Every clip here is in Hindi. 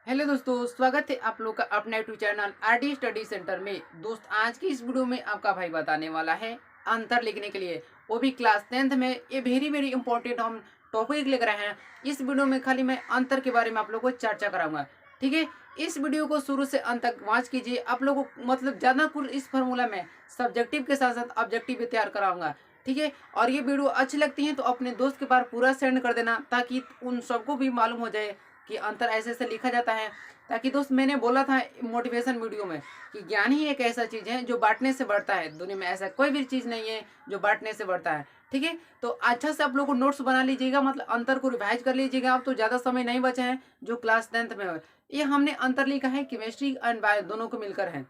हेलो दोस्तों, स्वागत है आप लोग का अपने YouTube channel RD study centre में। दोस्त आज की इस वीडियो में आपका भाई बताने वाला है अंतर लिखने के लिए, वो भी क्लास 10th में। ये वेरी वेरी इंपॉर्टेंट हम टॉपिक लिख रहे हैं। इस वीडियो में खाली मैं अंतर के बारे में आप लोगों को चर्चा कराऊंगा। ठीक है, इस वीडियो को शुरू से अंत तक वॉच कीजिए। आप लोगों को मतलब ज़्यादा कुल इस फार्मूला में सब्जेक्टिव के साथ साथ ऑब्जेक्टिव भी तैयार कराऊंगा। ठीक है, और ये वीडियो अच्छी लगती है तो अपने दोस्त के पास पूरा सेंड कर देना, ताकि उन सबको भी मालूम हो जाए कि अंतर ऐसे ऐसे लिखा जाता है। ताकि दोस्त, मैंने बोला था मोटिवेशन वीडियो में कि ज्ञान ही एक ऐसा चीज़ है जो बांटने से बढ़ता है। दुनिया में ऐसा कोई भी चीज़ नहीं है जो बांटने से बढ़ता है। ठीक है, तो अच्छा से आप लोग को नोट्स बना लीजिएगा, मतलब अंतर को रिवाइज कर लीजिएगा। अब तो ज़्यादा समय नहीं बचा है जो क्लास 10th में हो। ये हमने अंतर लिखा है केमिस्ट्री एंड बायो दोनों को मिलकर है।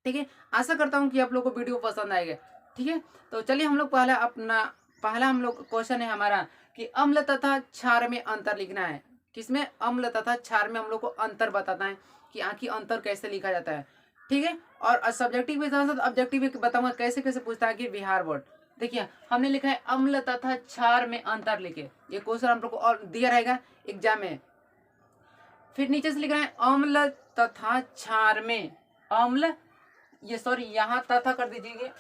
ठीक है, आशा करता हूँ कि आप लोग को वीडियो पसंद आएगा। ठीक है, तो चलिए हम लोग पहला हम लोग क्वेश्चन है हमारा कि अम्ल तथा क्षार में अंतर लिखना है। किसमें? अम्ल तथा क्षार में हम लोग को अंतर बताना है कि आखिर अंतर कैसे लिखा जाता है। ठीक है, और सब्जेक्टिव के साथ साथ ऑब्जेक्टिव भी बताऊंगा कैसे कैसे पूछता है कि बिहार बोर्ड। देखिए, हमने लिखा है अम्ल तथा क्षार में अंतर लिखे। ये क्वेश्चन हम लोग को और दिया रहेगा एग्जाम में। फिर नीचे से लिख रहे हैं अम्ल तथा क्षार में अम्ल, ये सॉरी यहाँ तथा कर दीजिए।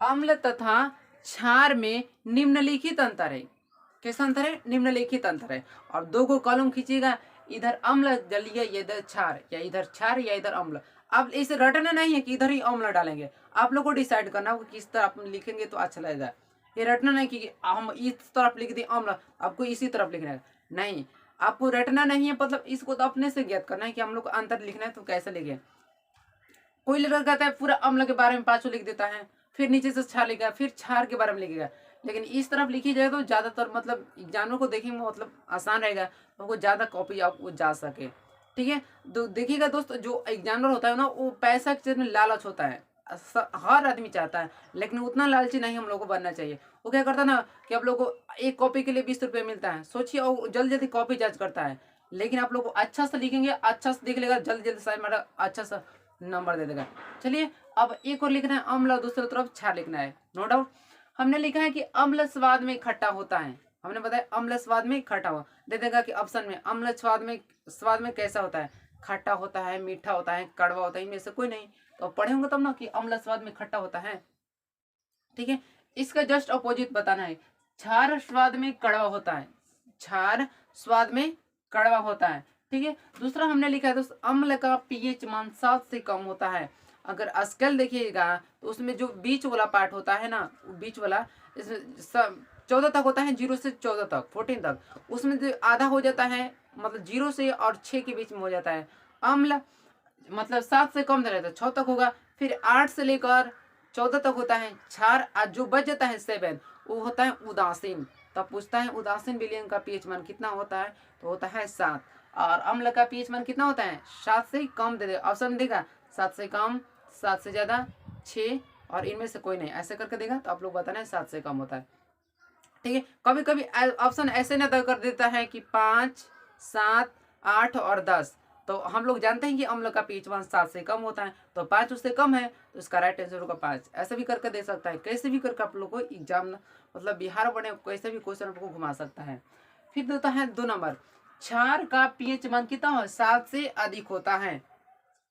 अम्ल तथा क्षार में निम्नलिखित अंतर है। कैसा अंतर है? निम्नलिखित अंतर है। और दो को कॉलम खींचिएगा, इधर अम्ल डालिए, इधर क्षार, या इधर क्षार या इधर अम्ल। अब इसे रटना नहीं है कि इधर ही अम्ल डालेंगे। आप लोग को डिसाइड करना होगा किस तरफ लिखेंगे तो अच्छा लगेगा। ये रटना नहीं कि हम इस तरफ लिख दिए अम्ल, आपको इसी तरफ लिखना है। नहीं, आपको रटना नहीं है, मतलब इसको तो अपने से ज्ञात करना है कि हम लोग को अंतर लिखना है तो कैसे लिखे। कोई लड़का कहता है पूरा अम्ल के बारे में पांचों लिख देता है, फिर नीचे से क्षार लिखेगा, फिर क्षार के बारे में लिखेगा। लेकिन इस तरफ लिखी जाए तो ज्यादातर मतलब एग्जामर को देखेंगे मतलब आसान रहेगा, तो वो ज्यादा कॉपी आपको जा सके। ठीक है, तो देखिएगा दोस्त, जो एग्जामिनर होता है ना, वो पैसा के चीज में लालच होता है। हर आदमी चाहता है, लेकिन उतना लालची नहीं हम लोग को बनना चाहिए। वो क्या करता है ना कि आप लोग को एक कॉपी के लिए 20 रुपये मिलता है, सोचिए, और जल्दी जल्दी कॉपी जज करता है। लेकिन आप लोग को अच्छा से लिखेंगे, अच्छा से देख लेगा, जल्दी जल्दी साइड में अच्छा सा नंबर दे देगा। चलिए, अब एक और लिखना है अम्ल और दूसरी तरफ क्षार लिखना है। नो डाउट हमने लिखा है कि अम्ल स्वाद में खट्टा होता है। हमने बताया अम्ल स्वाद में खट्टा हो, दे देगा कि ऑप्शन में अम्ल स्वाद में कैसा होता है? खट्टा होता है, मीठा होता है, कड़वा होता है, इनमें से कोई नहीं। तो पढ़े होंगे तब ना कि अम्ल स्वाद में खट्टा होता है। ठीक है, इसका जस्ट अपोजिट बताना है। क्षार स्वाद में कड़वा होता है, क्षार स्वाद में कड़वा होता है। ठीक है, दूसरा हमने लिखा है दोस्त, अम्ल का पीएच मान 7 से कम होता है। अगर स्केल देखिएगा तो उसमें जो बीच वाला पार्ट होता है ना, वो बीच वाला, इसमें 14 तक होता है, 0 से 14 तक, 14 तक। उसमें जो आधा हो जाता है, मतलब 0 से और 6 के बीच में हो जाता है अम्ल, मतलब 7 से कम रहता है, 6 तक होगा। फिर 8 से लेकर 14 तक होता है क्षार, और जो बच जाता है 7 वो होता है उदासीन। तब पूछता है उदासीन विलयन का पीएच मान कितना होता है, तो होता है 7। और अम्ल का पीएच मान कितना होता है? 7 से कम दे दे, ऑप्शन देगा 7 से कम, 7 से ज्यादा, 6, और इनमें से कोई नहीं, ऐसे करके देगा तो आप लोग बताना है 7 से कम होता है। ठीक है, कभी कभी ऑप्शन ऐसे ना कर देता है कि 5, 7, 8 और 10। तो हम लोग जानते हैं कि अम्ल का पीएच मान 7 से कम होता है, तो 5 उससे कम है, तो इसका राइट आंसर होगा 5। ऐसे भी करके दे सकता है, कैसे भी करके आप लोग को एग्जाम मतलब बिहार बने कैसे भी क्वेश्चन आपको घुमा सकता है। फिर देता है 2 नंबर, क्षार का पीएच मान कितना हो? 7 से अधिक होता है।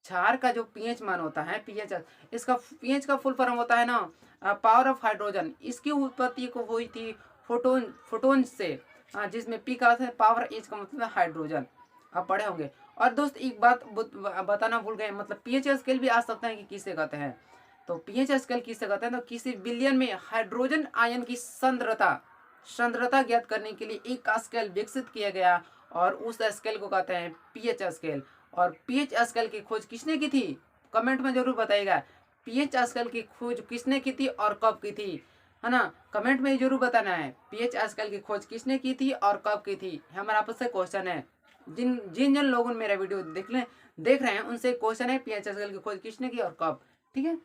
क्षार का जो पीएच मान होता है, पीएच, इसका पीएच का फुल फॉर्म होता है ना पावर ऑफ हाइड्रोजन। इसकी उत्पत्ति को हुई थी फोटोन से, जिसमें पी का अर्थ है पावर, एच का मतलब हाइड्रोजन। आप पढ़े होंगे। और दोस्त एक बात बताना भूल गए, मतलब पीएच स्केल भी आ सकता है कि किसे कहते हैं। तो पीएच स्केल किसे कहते हैं? तो किसी विलयन में हाइड्रोजन आयन की सांद्रता ज्ञात करने के लिए एक स्केल विकसित किया गया, और उस स्केल को कहते हैं पीएच स्केल। और पीएच स्केल की खोज किसने की थी? कमेंट में जरूर बताइएगा, पीएच स्केल की खोज किसने की थी और कब की थी, है ना? कमेंट में जरूर बताना है पीएच स्केल की खोज किसने की थी और कब की थी। हमारा आपस से क्वेश्चन है, जिन जिन जिन लोगों ने मेरा वीडियो देख रहे हैं उनसे क्वेश्चन है पीएच स्केल की खोज किसने की और कब। ठीक है,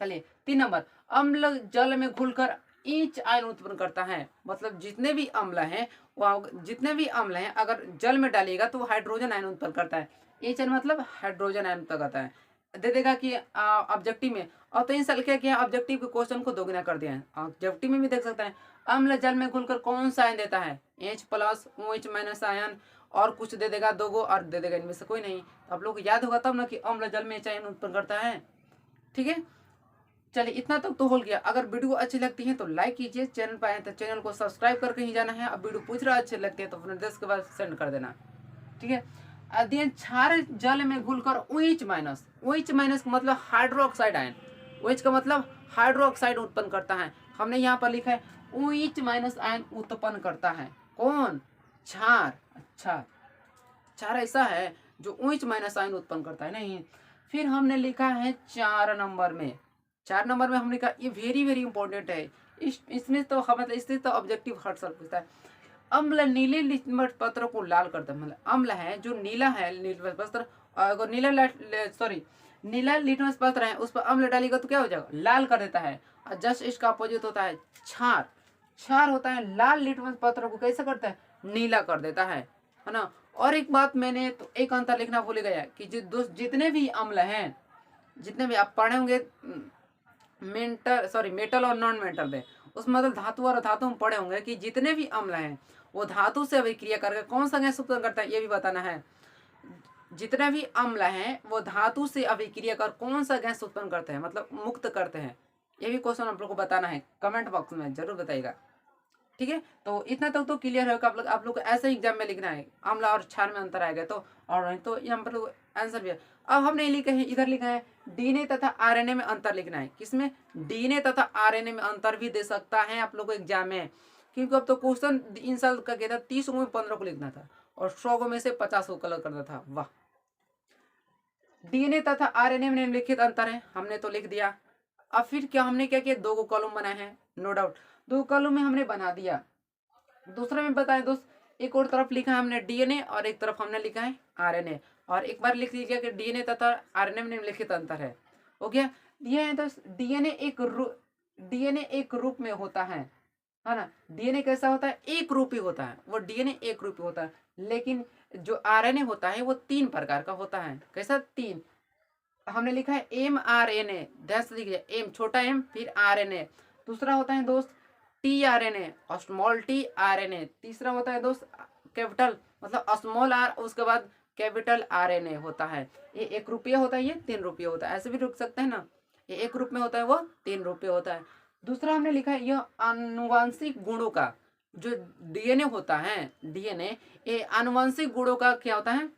चलिए 3 नंबर, अम्ल जल में घुलकर ईच आयन उत्पन्न करता है। मतलब जितने भी अम्ल हैं, अगर जल में डालिएगा तो वो हाइड्रोजन आयन उत्पन्न करता है। ईच आयन मतलब हाइड्रोजन आयन उत्पन्न करता है। दे देगा कि ऑब्जेक्टिव में, और तो इन साल क्या किया, ऑब्जेक्टिव के क्वेश्चन को दोगुना कर दिया है। ऑब्जेक्टिव में भी देख सकते हैं, अम्ल जल में घुलकर कौन सा आयन देता है? H plus OH minus ion और कुछ दे देगा 2 गो और दे देगा इनमें से कोई नहीं। तो आप लोग को याद होगा तब ना कि अम्ल जल में चयन उत्पन्न करता है। ठीक है, चलिए इतना तक तो हो गया। अगर वीडियो अच्छी लगती है तो लाइक कीजिए, चैनल पर आए तो चैनल को सब्सक्राइब करके ही जाना है। अब वीडियो पूछ रहा अच्छी लगती है तो अपने देश के बाद सेंड कर देना। ठीक है, अध्ययन क्षार जल में घुलकर OH माइनस, OH माइनस का मतलब हाइड्रोक्साइड आयन, OH का मतलब हाइड्रोक्साइड उत्पन्न करता है। हमने यहाँ पर लिखा है OH माइनस आयन उत्पन्न करता है। कौन? क्षार। अच्छा, क्षार ऐसा है जो OH माइनस आयन उत्पन्न करता है। नहीं, फिर हमने लिखा है 4 नंबर में, 4 नंबर में हमने कहा ये वेरी वेरी इंपॉर्टेंट है। इसमें तो मतलब इससे तो ऑब्जेक्टिव हर साल पूछता है। अम्ल नीले लिटमस पत्र को लाल करता है। मतलब अम्ल है जो नीला है लिटमस पत्र, अगर नीला लिटमस पत्र है उस पर अम्ल डालेगा तो क्या हो जाएगा? लाल कर देता है। और जस्ट इसका अपोजिट होता है क्षार। क्षार होता है लाल लिटमस पत्र को कैसे करता है? नीला कर देता है ना। और एक बात मैंने तो एक अंतर लिखना भूल गया कि जितने भी अम्ल हैं, जितने भी आप पढ़े होंगे मेटल और नॉन मेटल में, उसमें मतलब धातु और अधातु में पढ़े होंगे कि जितने भी अम्ल हैं वो धातु से अभिक्रिया करके कौन सा गैस उत्पन्न करता है, ये भी बताना है। जितने भी अम्ल हैं वो धातु से अभिक्रिया कर कौन सा गैस उत्पन्न करते हैं, मतलब मुक्त करते हैं। ये भी क्वेश्चन आप लोग को बताना है, कमेंट बॉक्स में जरूर बताइएगा। ठीक है, तो इतना तक तो क्लियर होगा। आप लोग को ऐसे एग्जाम में लिखना है, अम्ल और क्षार में अंतर आएगा तो, और नहीं तो यहाँ पर आंसर भी है। अब हमने लिखा है, इधर लिखा है डीएनए तथा आरएनए में अंतर लिखना है। किसमें? डीएनए तथा आरएनए में अंतर भी दे सकता है आप लोग को एग्जाम में, क्योंकि अब तो क्वेश्चन इन साल का क्या था, 30 में 15 को लिखना था और 100 में से 50 को कलर करना था। वाह। डीएनए तथा आरएनए में निम्नलिखित अंतर है, हमने तो लिख दिया। अब फिर क्या हमने क्या किया, 2 को कॉलम बनाए हैं, नो डाउट 2 कॉलम में हमने बना दिया। दूसरा में बताएं दोस्त, एक और तरफ लिखा है हमने डीएनए और एक तरफ हमने लिखा है आरएनए। और एक बार लिख लीजिए कि डीएनए तथा आरएनए में निम्नलिखित अंतर है। हो गया। ये है दोस्त, डीएनए एक रूप में होता है ना। डीएनए कैसा होता है? एक रूपी होता है, वो डीएनए एक रूपी होता है। लेकिन जो आरएनए होता है वो 3 प्रकार का होता है। कैसा? 3। हमने लिखा है mRNA, ध्यान से लिखिए, एम छोटा एम फिर आरएनए। दूसरा होता है दोस्त tRNA और स्मॉल tRNA। तीसरा होता है दोस्त कैपिटल मतलब स्मॉल आर, उसके बाद कैपिटल आरएनए होता है। ये 1 रुपया होता है, ये 3 रुपया होता है, ऐसे भी रुक सकते हैं ना। ये 1 रूप में होता है, वो 3 रुपये होता है। दूसरा हमने लिखा है यह आनुवांशिक गुणों का, जो डीएनए होता है, डीएनए ये आनुवांशिक गुणों का क्या होता है?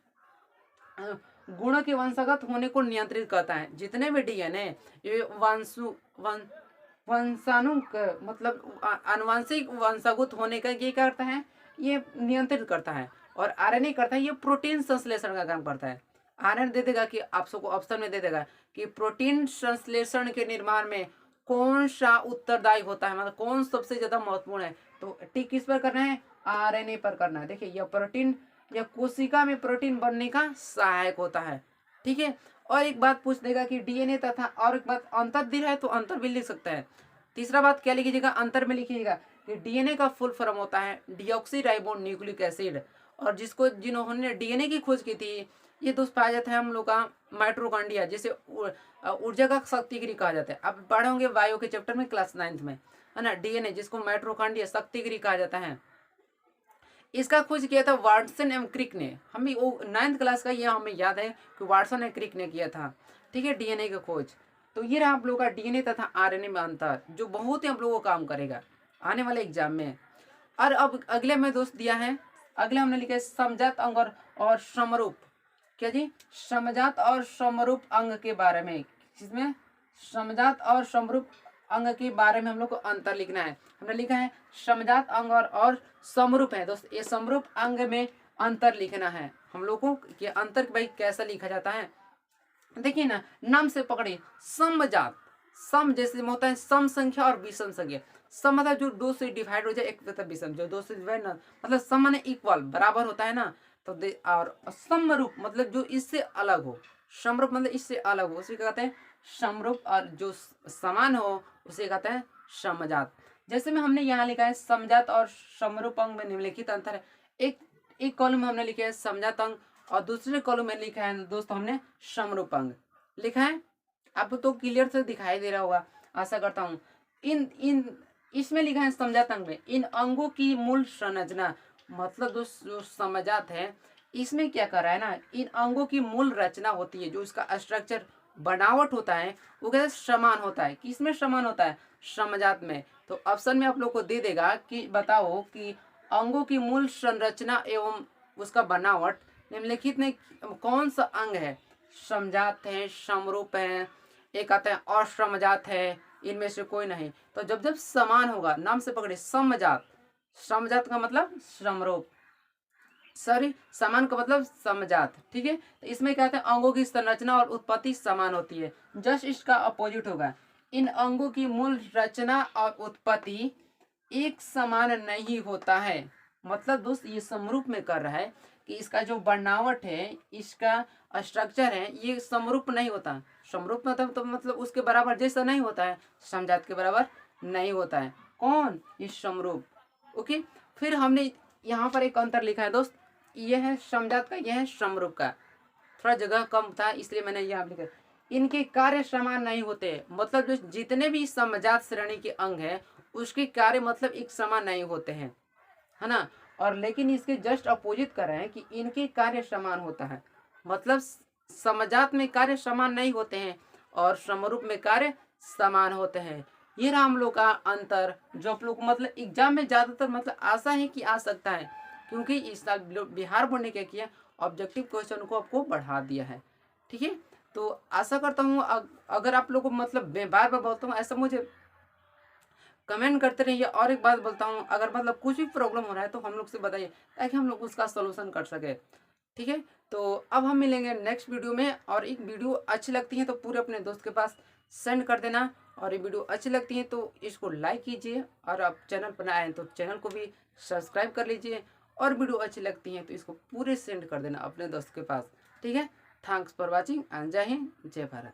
गुणों के वंशगत होने को नियंत्रित करता है। जितने भी डीएनए ये वंशाणुक मतलब आनुवांशिक वंशगत होने का ये करता है, ये नियंत्रित करता है। और आरएनए करता है, ये प्रोटीन संश्लेषण का काम करता है। आरएनए दे देगा कि आप सबको ऑप्शन में दे देगा कि प्रोटीन संश्लेषण के निर्माण में कौन सा उत्तरदायी होता है, मतलब कौन सबसे ज्यादा महत्वपूर्ण है। तो टिक किस पर करना है? आरएनए पर करना है। देखिए यह प्रोटीन या कोशिका में प्रोटीन बनने का सहायक होता है। ठीक है, और एक बात पूछ देगा कि डीएनए तथा, और एक बात अंतर दिया है तो अंतर भी लिख सकता है। तीसरा बात क्या लिखिएगा? अंतर में लिखिएगा कि डीएनए का फुल फॉर्म होता है डीऑक्सी न्यूक्लिक एसिड। और जिन्होंने डीएनए की खोज की थी, ये दोस्त पाया जाता है हम लोग का माइट्रोकांड्रिया, जिसे ऊर्जा का शक्ति गृह कहा जाता है। आप पढ़े होंगे बायो के चैप्टर में क्लास 9th में, है ना। डीएनए जिसको माइट्रोकांड्रिया शक्ति गृह कहा जाता है, इसका खोज किया था वाटसन एवं क्रिक ने। हम भी वो 9th क्लास का, ये हमें याद है कि वाटसन एवं क्रिक ने किया था। ठीक है, डीएनए का खोज। तो ये रहा आप लोगों का डीएनए तथा आरएनए में अंतर, जो बहुत ही आप लोगों को काम करेगा आने वाले एग्जाम में। और अब अगले में दोस्त दिया है, अगले हमने लिखा है समजात अंग और समरूप। क्या जी? समजात और समरूप अंग के बारे में, जिसमें समजात और समरूप अंग के बारे में हम लोग को अंतर लिखना है। हमने लिखा है समजात अंग और समरूप है दोस्त, ये समरूप अंग में अंतर लिखना है हम लोगों को कि अंतर भाई कैसा लिखा जाता है। देखिए ना, नाम से पकड़िए, समजात, सम जैसे होता है सम संख्या और विषम संख्या। सम मतलब जो 2 से डिवाइड हो जाए, एक तथा विषम जो 2 से डिवाइड ना, मतलब सम माने इक्वल बराबर होता है ना। तो और समरूप मतलब जो इससे अलग हो, समरूप मतलब इससे अलग हो, उसे कहते हैं समरूप। और जो समान हो उसे कहते हैं समजात। जैसे में हमने यहाँ लिखा है समजात और समरूप अंग में निम्नलिखित अंतर है। एक कॉलम में हमने लिखा है समजात अंग और दूसरे कॉलम में लिखा है दोस्त हमने समरूप अंग लिखा है। आपको तो क्लियर से दिखाई दे रहा होगा, आशा करता हूँ। इन इसमें लिखा है समजात अंग में इन अंगों की मूल संरचना मतलब जो समजात है इसमें क्या कर रहा है ना, इन अंगों की मूल रचना होती है, जो इसका स्ट्रक्चर बनावट होता है वो कैसे समान होता है। किसमें समान होता है? समजात में। तो ऑप्शन में आप लोग को दे देगा कि बताओ कि अंगों की मूल संरचना एवं उसका बनावट निम्नलिखित में कौन सा अंग है? समजात है, समरूप है, एक आता है असमजात है, इनमें से कोई नहीं। तो जब जब समान होगा, नाम से पकड़े, समजात, समजात का मतलब समरूप, सॉरी समान का मतलब समजात, ठीक है। तो इसमें क्या होता है, अंगों की संरचना और उत्पत्ति समान होती है। जस्ट इसका अपोजिट होगा, इन अंगों की मूल रचना और उत्पत्ति एक समान नहीं होता है। मतलब दोस्त ये समरूप में कर रहा है कि इसका जो बनावट है, इसका स्ट्रक्चर है, ये समरूप नहीं होता। समरूप मतलब तो मतलब उसके बराबर जैसा नहीं होता है, समजात के बराबर नहीं होता है। कौन? ये समरूप। ओके, फिर हमने यहाँ पर एक अंतर लिखा है दोस्त, यह है समजात का, यह है समरूप का। थोड़ा जगह कम था इसलिए मैंने यहाँ लिखा। इनके कार्य समान नहीं होते, मतलब जो जितने भी समजात श्रेणी के अंग है उसके कार्य मतलब एक समान नहीं होते हैं, है ना। और लेकिन इसके जस्ट अपोजिट कर रहे हैं कि इनके कार्य समान होता है, मतलब समजात में कार्य समान नहीं होते हैं और समरूप में कार्य समान होते हैं। ये रहा हम लोग का अंतर, जो आप लोग मतलब एग्जाम में ज्यादातर मतलब आशा है कि आ सकता है, क्योंकि इस साल बिहार बोर्ड ने क्या किया, ऑब्जेक्टिव क्वेश्चन को आपको बढ़ा दिया है, ठीक है। तो आशा करता हूँ अगर आप लोग को मतलब मैं बार बार बोलता हूँ ऐसा, मुझे कमेंट करते रहिए। और एक बात बोलता हूँ, अगर मतलब कुछ भी प्रॉब्लम हो रहा है तो हम लोग से बताइए, ताकि हम लोग उसका सोल्यूशन कर सके, ठीक है। तो अब हम मिलेंगे नेक्स्ट वीडियो में। और एक वीडियो अच्छी लगती है तो पूरे अपने दोस्त के पास सेंड कर देना, और ये वीडियो अच्छी लगती है तो इसको लाइक कीजिए, और आप चैनल पर आए हैं तो चैनल को भी सब्सक्राइब कर लीजिए, और वीडियो अच्छी लगती है तो इसको पूरे सेंड कर देना अपने दोस्त के पास, ठीक है। थैंक्स फॉर वॉचिंग एंड जय हिंद, जय भारत।